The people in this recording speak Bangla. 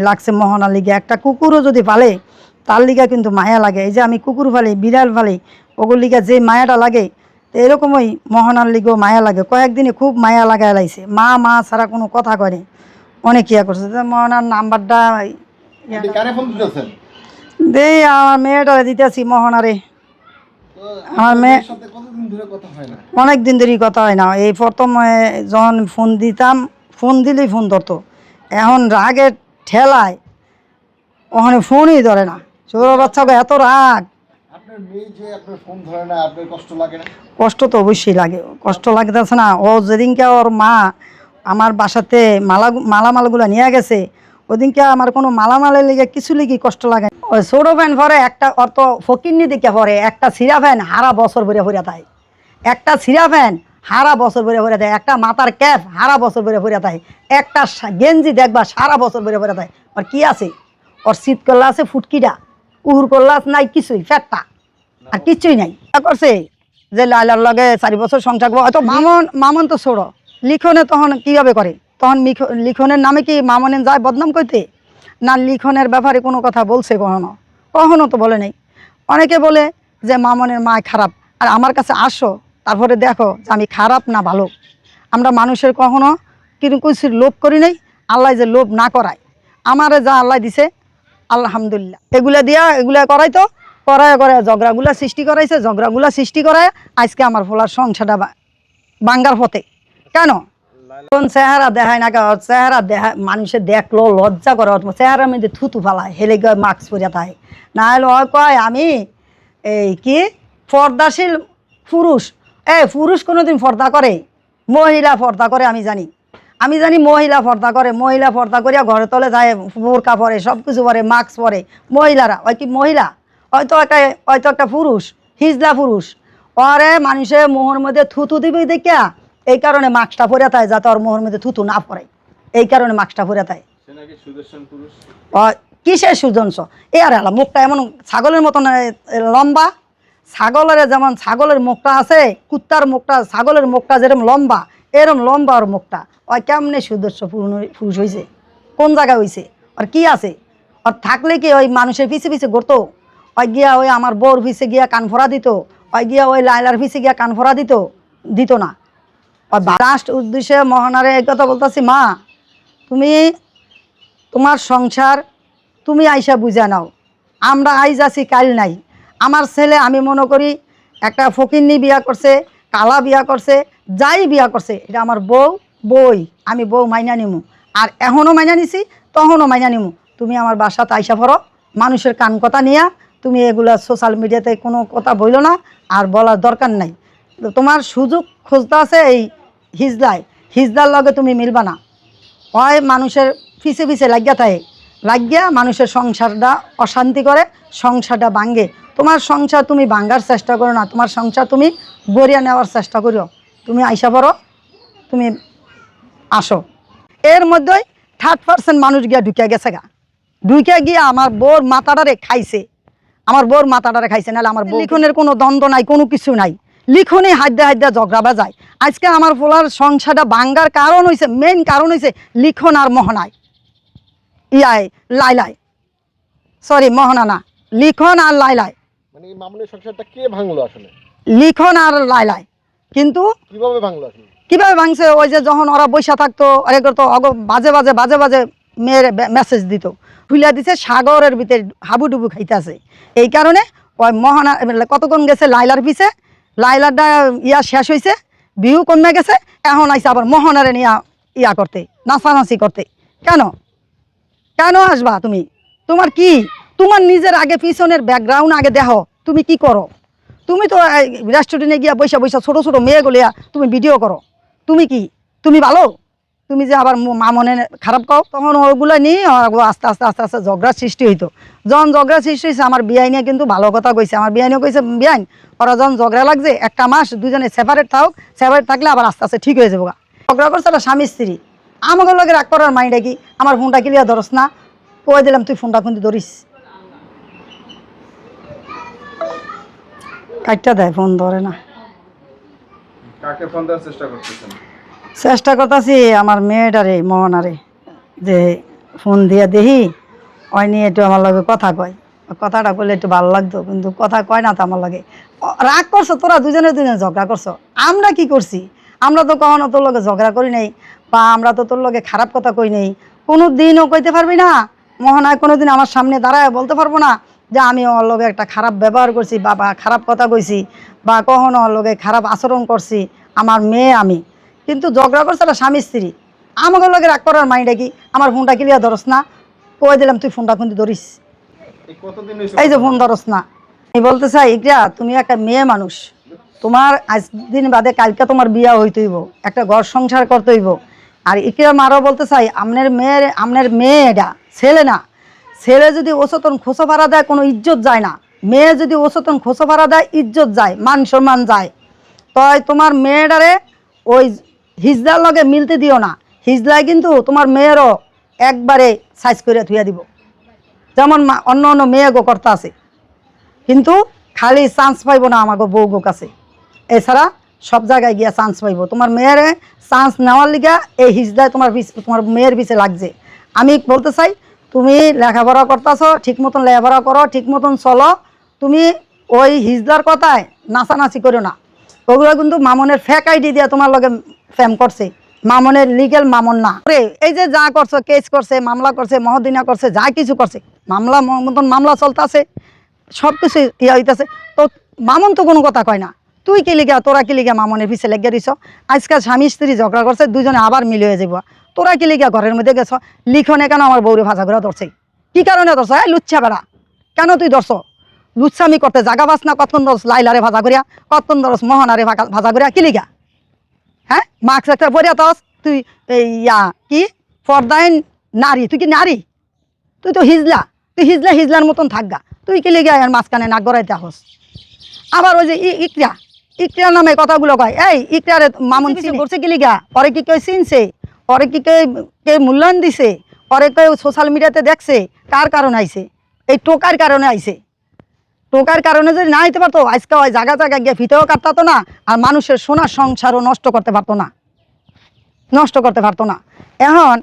লাগছে মোহনার লিগে। একটা কুকুরও যদি পালে তার লিগা কিন্তু মায়া লাগে। এই যে আমি কুকুর ফালি, বিড়াল ফালি, ওগুর লিগা যে মায়াটা লাগে, তো এরকমই মোহনার লিগেও মায়া লাগে। কয়েকদিনে খুব মায়া লাগাই লাইছে, মা মা ছাড়া কোনো কথা করে, অনেক ইয়া করছে। মোহনার নাম্বারটা দেই, আমার মেয়েটা দিতেছি মোহনারে। আমার মেয়ে অনেক দিন ধরেই কথা হয় না। এই প্রথম যখন ফোন দিতাম, ফোন দিলেই ফোন ধরতো। এখন রাগের ঠেলায় ওখানে ফোনই ধরে না। ছোট বাচ্চাকে এত রাগ। কষ্ট তো অবশ্যই লাগে, কষ্ট লাগতেছে না? ও যেদিনকে ওর মা আমার বাসাতে মালামালগুলো নিয়ে গেছে, ওদিনকে আমার কোনো মালামালের লিগে কিছু লিগে কষ্ট লাগে। ওই ছোট ফ্যান পরে একটা অত ফকিরনি দিকে পরে একটা সিরা ফ্যান হারা বছর ভরে ভরে দেয়, একটা সিরা ফ্যান হারা বছর ভরে ভরে দেয়, একটা মাথার ক্যাপ হারা বছর ভরে ভরে দেয়, একটা গেঞ্জি দেখবা সারা বছর ভরে ভরে দেয়। আর কি আছে ওর? শীত করলা আছে ফুটকিটা, উহুর করলা নাই, কিছুই ফ্যাটটা আর কিছুই নাই। করছে যে লাইলার লগে 4 বছর সংসার করবো। হয়তো মামন তো ছোড়ো, লিখনে তখন কীভাবে করে? তখন লিখনের নামে কি মামনের যায় বদনাম করতে? না লিখনের ব্যাপারে কোনো কথা বলছে কখনো? কখনো তো বলে নেই। অনেকে বলে যে মামনের মা খারাপ, আর আমার কাছে আসো তারপরে দেখো যে আমি খারাপ না ভালো। আমরা মানুষের কখনো কিন্তু কিছুর লোভ করি নাই। আল্লাহ যে লোভ না করায়, আমারে যা আল্লাহ দিছে আলহামদুলিল্লাহ, এগুলা দিয়া এগুলা করাইতো, করায় করায় ঝগড়াগুলা সৃষ্টি করাইছে, ঝগড়াগুলা সৃষ্টি করায় আজকে আমার ফোলার সংসারটা বাঙ্গার পথে। কেন? কোন চেহারা দেখায় না, চেহারা দেখা মানুষের দেখলো লজ্জা করে, চেহারার মধ্যে থুতু ফালায়, হেলে গিয়ে মাস্ক পরিয়া থাকে। না হলে ও কয় আমি এই কি পর্দাশীল পুরুষ। পুরুষ কোনোদিন পর্দা করে? মহিলা পর্দা করে। আমি জানি মহিলা পর্দা করে। মহিলা পর্দা করিয়া ঘরে তলে যায়, বোরকা পরে, সব কিছু পরে, মাস্ক পরে। মহিলারা ওই কি মহিলা? হয়তো একটা পুরুষ, হিজলা পুরুষ। ওরে মানুষের মোহর মধ্যে থুতু দিবি দেখিয়া এই কারণে মাস্কটা পরে থাকে, যাতে ওর মোহর মধ্যে থুতু না পড়ে, এই কারণে মাস্কটা পরে থাকে। কিসের সুজনস? এ আর আলা মুখটা এমন ছাগলের মতন লম্বা। ছাগলের যেমন ছাগলের মুখটা আছে, কুত্তার মুখটা, ছাগলের মুখটা যেরকম লম্বা, এরম লম্বা ওর মুখটা। ওই কেমনে সুদর্শ পুরুষ হয়েছে? কোন জায়গায় হয়েছে? আর কি আছে? আর থাকলে কি ওই মানুষের পিছে পিছে ঘুরতো? ওই গিয়া ওই আমার বউর পিছে গিয়া কান ফোড়া দিত? ওই গিয়া ওই লাইলার পিছে গিয়া কান ফোড়া দিত না? ওই লাস্ট উদ্দেশ্যে মহানারে এই কথা বলতেছি, মা তুমি তোমার সংসার তুমি আইসা বুঝা নাও। আমরা আইজ আছি কাল নাই। আমার ছেলে আমি মনে করি একটা ফকিন্নি বিয়া করছে, কালা বিয়া করছে, যাই বিয়া করছে, এটা আমার বই। আমি বউ মাইনা নিমু, আর এখনও মাইনা নিছি, তখনও মাইনা নিমু। তুমি আমার বাসাতে আইসা পড়ো, মানুষের কান কথা নিয়া তুমি এগুলা সোশ্যাল মিডিয়াতে কোনো কথা বইলো না, আর বলার দরকার নাই। তোমার সুযোগ খুঁজতে আছে এই হিজলার লগে তুমি মিলবা না। হয় মানুষের পিছে পিছে লাগিয়া মানুষের সংসারটা অশান্তি করে, সংসারটা ভাঙ্গে। তোমার সংসার তুমি ভাঙ্গার চেষ্টা করো না, তোমার সংসার তুমি গড়িয়া নেওয়ার চেষ্টা করো। তুমি আইসা পড়ো, তুমি আসো। এর মধ্যেই 30% মানুষ গিয়া ঢুকে গিয়া আমার বোর মাথাটারে খাইছে। নাহলে আমার লিখনের কোনো দ্বন্দ্ব নাই, কোনো কিছু নাই। লিখনই হাইদা ঝগড়া বাজায়। আজকে আমার ফোলার সংসারটা ভাঙ্গার কারণ হয়েছে, মেইন কারণ হয়েছে লিখন আর মোহনায়, লাইলাই, সরি মোহনা না, লিখন আর লাইলাই। মানে এই মামুনের সংসারটা কে ভাঙলো আসলে? লিখন আর লাইলাই। কিন্তু কিভাবে ভাঙলো আসলে? কিভাবে ভাঙছে? ওই যে যখন ওরা বৈশা থাকতো, আরে করতো বাজে মেয়ের মেসেজ দিত, খুলিয়া দিছে সাগরের ভিতরে হাবুডুবু খাইতেছে। এই কারণে ওই মোহনা কতক্ষণ গেছে লাইলার পিছে, লাইলারটা শেষ হয়েছে, বিহু কমে গেছে, এখন আইসে আবার মোহনারে নিয়ে করতে, নাচানাচি করতে। কেন আসবা তুমি? তোমার কি? তোমার নিজের আগে পিছনের ব্যাকগ্রাউন্ড আগে দেখো, তুমি কি করো? তুমি তো রেস্টুরেন্টে গিয়া বৈশা ছোট ছোট মেয়েগুলিয়া তুমি ভিডিও করো। তুমি কি? তুমি ভালো? তুমি যে আবার মামনে খারাপ কও, তখন ওগুলো নিয়ে আস্তে আস্তে ঝগড়ার সৃষ্টি হইতো। যখন ঝগড়া সৃষ্টি হয়েছে, আমার বিয়াই নিয়ে কিন্তু ভালো কথা কইছে। আমার বিয়াইনিও কইছে, বিয়াইন ওরা যখন ঝগড়া লাগছে 1 মাস দুজনে সেপারেট থাকলে আবার আস্তে আস্তে ঠিক হয়ে যাবো। ঝগড়া করছে একটা স্বামী স্ত্রী, আমাকে লোকের রাগ করার মাইন্ডটা কি? আমার ফোনটা ক্লিয়ার ধরস না, কয়ে দিলাম তুই ফোনটা কিন্তু ধরিস। কাটটা দেয়, ফোন ধরে না। কাকে ফোন দেওয়ার চেষ্টা করতেছেন? চেষ্টা করতেছি আমার মেয়েটারে, মোহনারে, যে ফোন দিয়ে দেখি ওই নিয়ে একটু আমার লগে কথা কয়, কথাটা বললে একটু ভালো লাগতো, কিন্তু কথা কয় না তো আমার লগে। রাগ করছো তোরা দুজনে দুজনে ঝগড়া করছো, আমরা কি করছি? আমরা তো কখনো তোর লগে ঝগড়া করি নাই, বা আমরা তো তোর লগে খারাপ কথা কই নাই। কোনো দিনও কইতে পারবি না, মোহনায় কোনো দিন আমার সামনে দাঁড়ায় বলতে পারবো না যে আমি ওর লগে একটা খারাপ ব্যবহার করছি বা খারাপ কথা কইছি, বা কখনো ওর লগে খারাপ আচরণ করছি। আমার মেয়ে আমি, কিন্তু ঝগড়া করছে একটা স্বামী স্ত্রী। আমাকে লগে রাগ করার মাইন্ডটা কি? আমার ফোনটা ক্লিয়ার ধরস না, কই দিলাম তুই ফোনটা কিন্তু ধরিস, এই কতদিন হয়েছে এই যে ফোন ধরস না। আমি বলতে চাই ইকরা, তুমি একটা মেয়ে মানুষ, তোমার আজ দিন বাদে কালকে তোমার বিয়া হইতে হইব, একটা ঘর সংসার করতে হইব। আর ইকরা মারও বলতে চাই, আপনার মেয়ে এটা ছেলে না। ছেলে যদি ওসতন খোঁচো ফাড়া দেয় কোনো ইজ্জত যায় না, মেয়ে যদি ওসতন খোঁচো ফাড়া দেয় ইজ্জত যায়, মান সম্মান যায়। তয় তোমার মেয়েটারে ওই হিজলার লগে মিলতে দিও না। হিজলায় কিন্তু তোমার মেয়েরও একবারে সাইজ করে থুইয়া দিব, যেমন অন্য অন্য মেয়ে গো করতে আছে। কিন্তু খালি চান্স পাইব না আমাকে বউ গো কাছে, এছাড়া সব জায়গায় গিয়া চান্স পাইব। তোমার মেয়ের চান্স নেওয়ার লিগা এই হিজদায় তোমার মেয়ের পিছে লাগছে। আমি বলতে চাই, তুমি লেখাপড়া করতেছো, ঠিক মতন লেখাপড়া করো, ঠিক মতন চলো। তুমি ওই হিজদার কথায় নাচানাচি করো না। ওগুলো কিন্তু মামনের ফেক আইডি দিয়ে তোমার লগে ফ্যাম করছে, মামনের লিগেল মামন না। এই যে যা করছো, কেস করছে, মামলা করছে, মহদিনা করছে, যা কিছু করছে, মামলা মতন মামলা চলতেছে, সব কিছু ইয়া হইতেছে। তো মামন তো কোনো কথা কয় না। তুই কি লিগা, তোরা কি লিগা মামনের পিছে লেগে দিছ? আজকাল স্বামী স্ত্রী ঝগড়া করছে, দুজনে আবার মিলে হয়ে যাব। তোরা কি লিগা ঘরের মধ্যে গেছ? লিখনে কেন আমার বউরে ভাজা করে ধরছে? কি কারণে ধরছ? এই লুচ্ছা বেড়া, কেন তুই ধরছ? লুচ্ছামি করতে জাগা বাস না? কতক্ষণ ধরস লাইলারে ভাজা করিয়া, কতক্ষণ ধরস মোহনারে ভাজা করিয়া, কি লিগা? হ্যাঁ, মাস্ক একটা পরিয়া তস তুই এই কি ফরদাইন নারী? তুই কি নারী? তুই তো হিজলা, তুই হিজলার মতন থাকগা। তুই কি লিগা আর মাঝখানে নাক গড়াইতে হস? আবার ওই যে ইকরা নামে কথাগুলো কয়, এই ইকরারে মামুন করছে কি লিগা? পরে কি কেউ চিনছে? পরে কি কে মূল্যায়ন দিছে? পরে কেউ সোশ্যাল মিডিয়াতে দেখছে? কার কারণে আইছে? এই টোকার কারণে আইছে। টোকার কারণে যদি না আইতে পারতো, আজকে ওই জায়গা জায়গা গিয়ে ফিতেও কাটতো না, আর মানুষের সোনার সংসারও নষ্ট করতে পারতো না। এখন